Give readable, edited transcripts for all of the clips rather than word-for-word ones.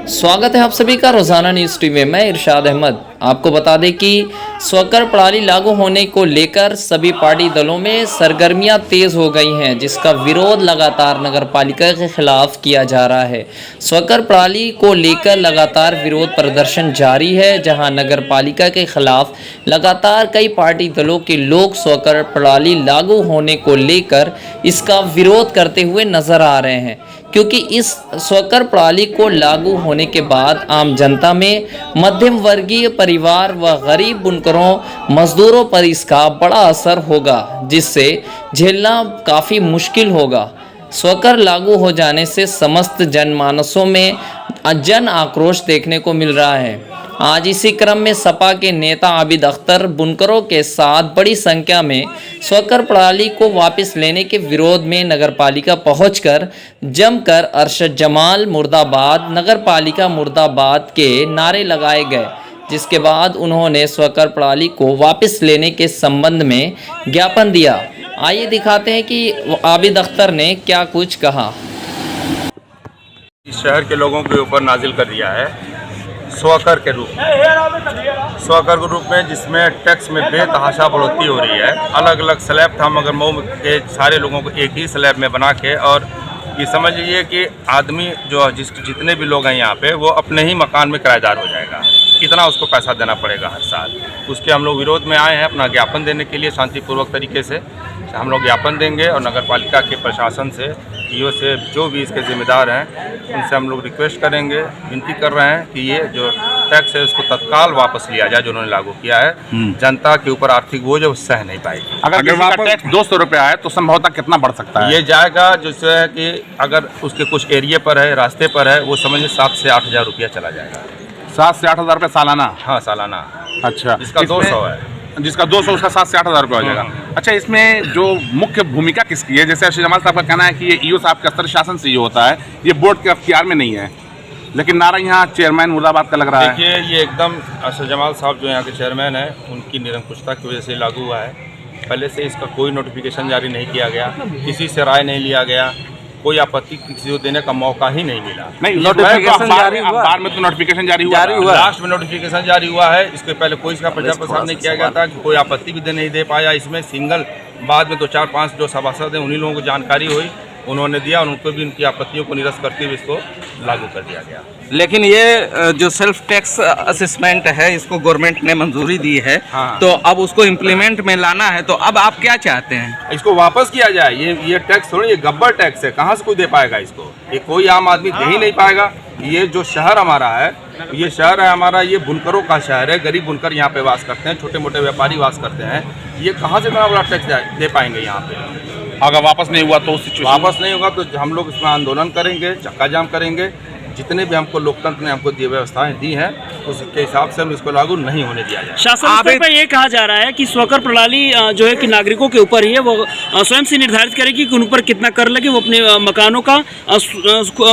स्वागत है आप सभी का रोजाना न्यूज टीवी में। मैं इरशाद अहमद आपको बता दें कि स्वकर प्रणाली लागू होने को लेकर सभी पार्टी दलों में सरगर्मियां तेज हो गई हैं, जिसका विरोध लगातार नगर पालिका के खिलाफ किया जा रहा है। स्वकर प्रणाली को लेकर लगातार विरोध प्रदर्शन जारी है, जहां नगर पालिका के खिलाफ लगातार कई पार्टी दलों के लोग स्वकर प्रणाली लागू होने को लेकर इसका विरोध करते हुए नजर आ रहे हैं, क्योंकि इस स्वकर प्रणाली को लागू होने के बाद आम जनता में, मध्यम वर्गीय परिवार व गरीब बुनकरों मजदूरों पर इसका बड़ा असर होगा, जिससे झेलना काफ़ी मुश्किल होगा। स्वकर लागू हो जाने से समस्त जनमानसों में जन आक्रोश देखने को मिल रहा है। आज इसी क्रम में सपा के नेता आबिद अख्तर बुनकरों के साथ बड़ी संख्या में स्वकर प्रणाली को वापस लेने के विरोध में नगरपालिका पहुंचकर जमकर अरशद जमाल मुर्दाबाद, नगरपालिका मुर्दाबाद के नारे लगाए गए, जिसके बाद उन्होंने स्वकर प्रणाली को वापस लेने के संबंध में ज्ञापन दिया। आइए दिखाते हैं कि आबिद अख्तर ने क्या कुछ कहा। इस शहर के लोगों के ऊपर नाजिल कर दिया है स्वकर के रूप में, स्वकर के रूप में, जिसमें टैक्स में बेतहाशा बढ़ोतरी हो रही है। अलग अलग स्लैब था, मगर मऊ के सारे लोगों को एक ही स्लैब में बना के, और ये समझ लीजिए कि आदमी जो जितने भी लोग हैं यहाँ पे, वो अपने ही मकान में किराएदार हो जाएगा। कितना उसको पैसा देना पड़ेगा हर साल, उसके हम लोग विरोध में आए हैं। अपना ज्ञापन देने के लिए शांतिपूर्वक तरीके से हम लोग ज्ञापन देंगे, और नगर पालिका के प्रशासन से, ईओ से, जो भी इसके जिम्मेदार हैं, उनसे हम लोग रिक्वेस्ट करेंगे, विनती कर रहे हैं कि ये जो टैक्स है उसको तत्काल वापस लिया जाए, जो उन्होंने लागू किया है। जनता के ऊपर आर्थिक बोझ सह नहीं पाएगी। अगर वापस टैक्स 200 रुपये आए तो संभवतः कितना बढ़ सकता है? ये जाएगा जिससे है कि अगर उसके कुछ एरिया पर है, रास्ते पर है, वो समझिए 7 से 8 हज़ार रुपया चला जाएगा। 7 से 8 हज़ार रुपये सालाना? हाँ, सालाना। अच्छा, जिसका 200 है, जिसका 200, उसका 7 से 8 हज़ार रुपये हो जाएगा। अच्छा, इसमें जो मुख्य भूमिका किसकी है? जैसे अर्शद जमाल साहब का कहना है कि ये ईओ साहब के स्तर शासन से ये होता है, ये बोर्ड के अख्तियार में नहीं है, लेकिन नारा यहाँ चेयरमैन मुर्दाबाद का लग रहा है। देखिए, ये एकदम अर्शद जमाल साहब जो यहाँ के चेयरमैन हैं, उनकी निरंकुशता की वजह से लागू हुआ है। पहले से इसका कोई नोटिफिकेशन जारी नहीं किया गया, किसी से राय नहीं लिया गया, कोई आपत्ति किसी को देने का मौका ही नहीं मिला। नहीं, नोटिफिकेशन जारी हुआ, अखबार में तो नोटिफिकेशन जारी हुआ, लास्ट में नोटिफिकेशन जारी हुआ है। इसके पहले कोई इसका प्रचार प्रसार नहीं किया गया था, कि कोई आपत्ति भी नहीं दे पाया इसमें। सिंगल बाद में 2-4-5 जो सभासद हैं, उन्हीं लोगों को जानकारी हुई, उन्होंने दिया, और उनको भी उनकी आपत्तियों को निरस्त करते हुए इसको लागू कर दिया गया। लेकिन ये जो सेल्फ टैक्स असेसमेंट है, इसको गवर्नमेंट ने मंजूरी दी है। हाँ। तो अब उसको इम्प्लीमेंट में लाना है, तो अब आप क्या चाहते हैं? इसको वापस किया जाए। ये टैक्स थोड़ी, ये गब्बर टैक्स है, कहाँ से कोई दे पाएगा इसको? ये कोई आम आदमी दे ही नहीं पाएगा। ये जो शहर हमारा है, ये शहर है हमारा, ये बुनकरों का शहर है। गरीब बुनकर यहाँ पे वास करते हैं, छोटे मोटे व्यापारी वास करते हैं। ये कहाँ से इतना बड़ा टैक्स दे पाएंगे यहाँ पे? अगर वापस नहीं हुआ तो वापस नहीं होगा तो हम लोग इसमें आंदोलन करेंगे, चक्का जाम करेंगे। जितने भी हमको लोकतंत्र ने हमको व्यवस्थाएं दी हैं, उसके हिसाब से हम इसको लागू नहीं होने दिया जाए। शासन स्तर पर यह कहा जा रहा है कि स्वकर प्रणाली जो है कि नागरिकों के ऊपर ही है, वो स्वयं से निर्धारित करेगी कि उन पर कितना कर लगे। वो अपने मकानों का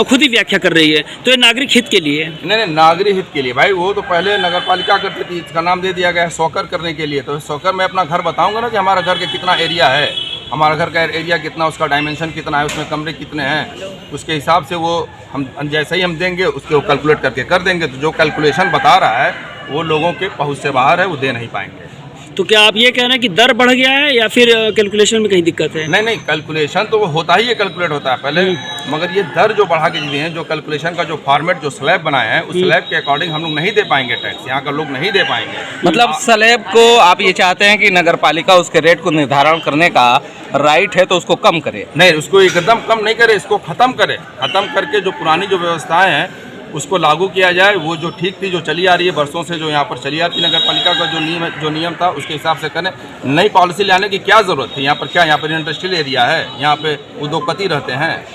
खुद ही व्याख्या कर रही है, तो ये नागरिक हित के लिए? नहीं, नागरिक हित के लिए भाई। वो तो पहले नगर पालिका करती थी, इसका नाम दे दिया गया है स्वकर करने के लिए। तो स्वकर में अपना घर बताऊंगा ना कि हमारा घर का कितना एरिया है, हमारा घर का एरिया कितना, उसका डायमेंशन कितना है, उसमें कमरे कितने हैं, उसके हिसाब से वो हम जैसे ही हम देंगे उसके वो कैलकुलेट करके कर देंगे। तो जो कैलकुलेशन बता रहा है वो लोगों के पहुंच से बाहर है, वो दे नहीं पाएंगे। तो क्या आप ये कह रहे हैं कि दर बढ़ गया है, या फिर कैलकुलेशन में कहीं दिक्कत है? नहीं, कैलकुलेशन तो वो होता ही है, कैलकुलेट होता है पहले, मगर ये दर जो बढ़ा के दिए हैं, जो कैलकुलेशन का जो फॉर्मेट, जो स्लैब बनाए हैं, उस स्लैब के अकॉर्डिंग हम लोग नहीं दे पाएंगे टैक्स। यहाँ का लोग नहीं दे पाएंगे। मतलब स्लैब को आप ये चाहते हैं कि नगर पालिका उसके रेट को निर्धारण करने का राइट है, तो उसको कम करे? नहीं, उसको एकदम कम नहीं करे, इसको खत्म करे। खत्म करके जो पुरानी जो व्यवस्थाएं हैं उसको लागू किया जाए। वो जो ठीक थी, जो चली आ रही है वर्षों से, जो यहाँ पर चली आ रही नगर पालिका का जो नियम था, उसके हिसाब से करें। नई पॉलिसी लाने की क्या ज़रूरत थी? यहाँ पर क्या, यहाँ पर इंडस्ट्रियल एरिया है, यहाँ पे उद्योगपति रहते हैं।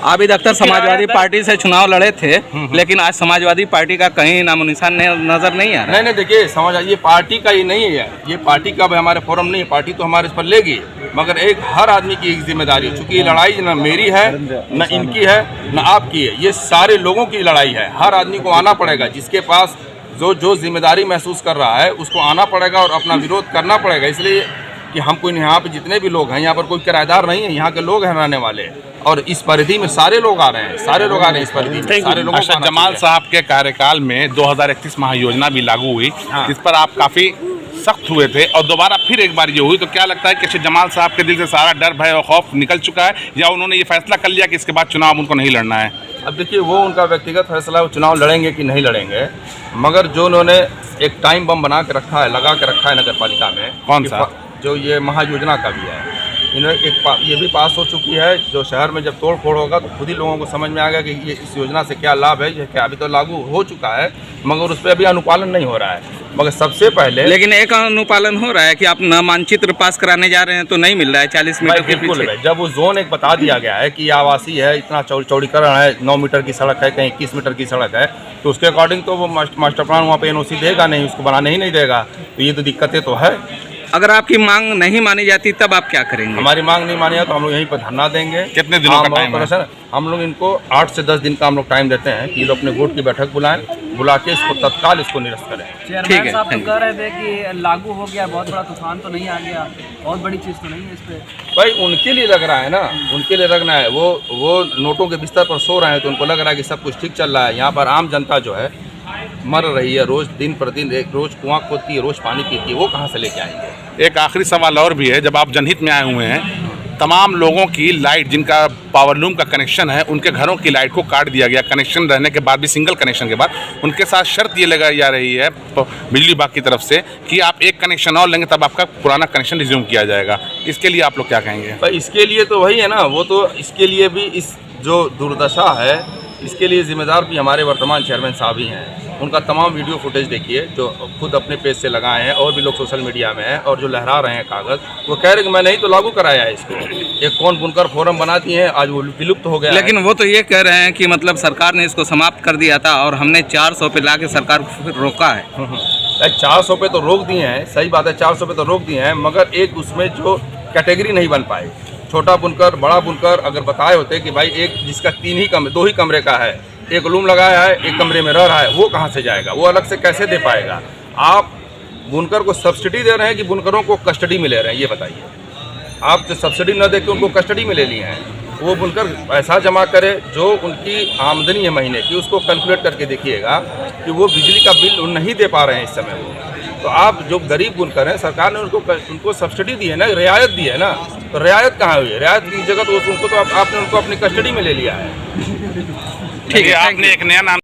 आबिद अख्तर समाजवादी पार्टी से चुनाव लड़े थे, लेकिन आज समाजवादी पार्टी का कहीं नामो निशान नजर नहीं आ रहा। नहीं, देखिए, ये पार्टी का ही नहीं है, ये पार्टी का हमारे फोरम नहीं है। पार्टी तो हमारे इस पर लेगी, मगर एक हर आदमी की एक जिम्मेदारी है। चूँकि ये लड़ाई न मेरी है, न इनकी है, न आपकी है, ये सारे लोगों की लड़ाई है। हर आदमी को आना पड़ेगा, जिसके पास जो जिम्मेदारी महसूस कर रहा है उसको आना पड़ेगा और अपना विरोध करना पड़ेगा। इसलिए कि हम कोई यहाँ पे जितने भी लोग हैं, यहाँ पर कोई किराएदार नहीं है, यहाँ के लोग हैं रहने वाले, और इस परिधि में सारे लोग आ रहे हैं, सारे लोग आ रहे हैं इस परिधि में, सारे लोगों को अच्छा, आना जमाल चाहिए। साहब के कार्यकाल में 2031 महायोजना भी लागू हुई, हाँ। जिस पर आप काफ़ी सख्त हुए थे और दोबारा फिर एक बार ये हुई, तो क्या लगता है कि जमाल साहब के दिल से सारा डर भय और खौफ निकल चुका है, या उन्होंने ये फैसला कर लिया कि इसके बाद चुनाव उनको नहीं लड़ना है? अब देखिए वो उनका व्यक्तिगत फैसला, वो चुनाव लड़ेंगे कि नहीं लड़ेंगे, मगर जो उन्होंने एक टाइम बम बना के रखा है, लगा के रखा है नगर पालिका में, कौन सा? जो ये महायोजना का भी है, इन्होंने ये भी पास हो चुकी है, जो शहर में जब तोड़ फोड़ होगा तो खुद ही लोगों को समझ में आएगा कि ये इस योजना से क्या लाभ है, ये क्या अभी तो लागू हो चुका है मगर उस पर अभी अनुपालन नहीं हो रहा है। मगर सबसे पहले लेकिन एक अनुपालन हो रहा है कि आप न मानचित्र पास कराने जा रहे हैं तो नहीं मिल रहा है 40 मीटर के बिल्कुल पीछे। है, जब वो जोन एक बता दिया गया है कि आवासीय है, इतना चौड़ीकरण है, 9 मीटर की सड़क है, कहीं 21 मीटर की सड़क है, तो उसके अकॉर्डिंग तो वो मास्टर प्लान वहाँ पे एनओसी देगा नहीं, उसको बनाने ही नहीं देगा, तो ये तो दिक्कतें तो है। अगर आपकी मांग नहीं मानी जाती तब आप क्या करेंगे? हमारी मांग नहीं मानी है तो हम लोग यहीं पर धरना देंगे। कितने दिनों का टाइम है? हम लोग इनको 8 से 10 दिन का हम लोग टाइम देते हैं कि ये लोग अपने गुट की बैठक बुलाएं, बुला के इसको तत्काल इसको निरस्त करें। ठीक है, साहब तो thank you। कह रहे थे कि लागू हो गया, बहुत बड़ा तूफान तो नहीं आ गया, बहुत बड़ी चीज़ तो नहीं है इस पे। भाई उनके लिए लग रहा है ना, उनके लिए लगना है, वो नोटों के बिस्तर पर सो रहे हैं तो उनको लग रहा है कि सब कुछ ठीक चल रहा है। यहाँ पर आम जनता जो है मर रही है, रोज दिन प्रतिदिन, एक रोज कुआं खोदती है, रोज पानी पीती है, वो कहाँ से लेके आएंगे? एक आखिरी सवाल और भी है, जब आप जनहित में आए हुए हैं, तमाम लोगों की लाइट, जिनका पावरलूम का कनेक्शन है, उनके घरों की लाइट को काट दिया गया, कनेक्शन रहने के बाद भी, सिंगल कनेक्शन के बाद उनके साथ शर्त ये लगाई जा रही है बिजली विभाग की तरफ से कि आप एक कनेक्शन और लेंगे तब आपका पुराना कनेक्शन रिज्यूम किया जाएगा। इसके लिए आप लोग क्या कहेंगे? भाई इसके लिए तो वही है ना, वो तो इसके लिए भी इस जो दुर्दशा है इसके लिए जिम्मेदार भी हमारे वर्तमान चेयरमैन साहब ही हैं। उनका तमाम वीडियो फुटेज देखिए जो खुद अपने पेज से लगाए हैं, और भी लोग सोशल मीडिया में हैं, और जो लहरा रहे हैं कागज़, वो कह रहे हैं कि मैं नहीं तो लागू कराया है इसको। एक कौन बुनकर फोरम बना दिए हैं, आज वो विलुप्त हो गया है। लेकिन वो तो ये कह रहे हैं कि मतलब सरकार ने इसको समाप्त कर दिया था और हमने 400 पे ला के सरकार को फिर रोका है। 400 पे तो रोक दिए हैं, सही बात है, 400 पे तो रोक दिए हैं, मगर एक उसमें जो कैटेगरी नहीं बन पाई, छोटा बुनकर, बड़ा बुनकर, अगर बताए होते कि भाई एक जिसका 2 ही कमरे का है, एक रूम लगाया है, एक कमरे में रह रहा है, वो कहाँ से जाएगा, वो अलग से कैसे दे पाएगा? आप बुनकर को सब्सिडी दे रहे हैं कि बुनकरों को कस्टडी में ले रहे हैं, ये बताइए। आप जो सब्सिडी न दे के उनको कस्टडी में ले लिए हैं, वो बुनकर पैसा जमा करे, जो उनकी आमदनी है महीने की, उसको कैलकुलेट करके देखिएगा कि वो बिजली का बिल नहीं दे पा रहे हैं इस समय वो। तो आप जो गरीब बुनकर हैं, सरकार ने उनको सब्सिडी दी है ना, रियायत दी है ना, तो रियायत कहाँ हुई है? रियायत की जगह तो उनको तो आपने उनको अपनी कस्टडी में ले लिया है। ठीक है, आपने एक नया नाम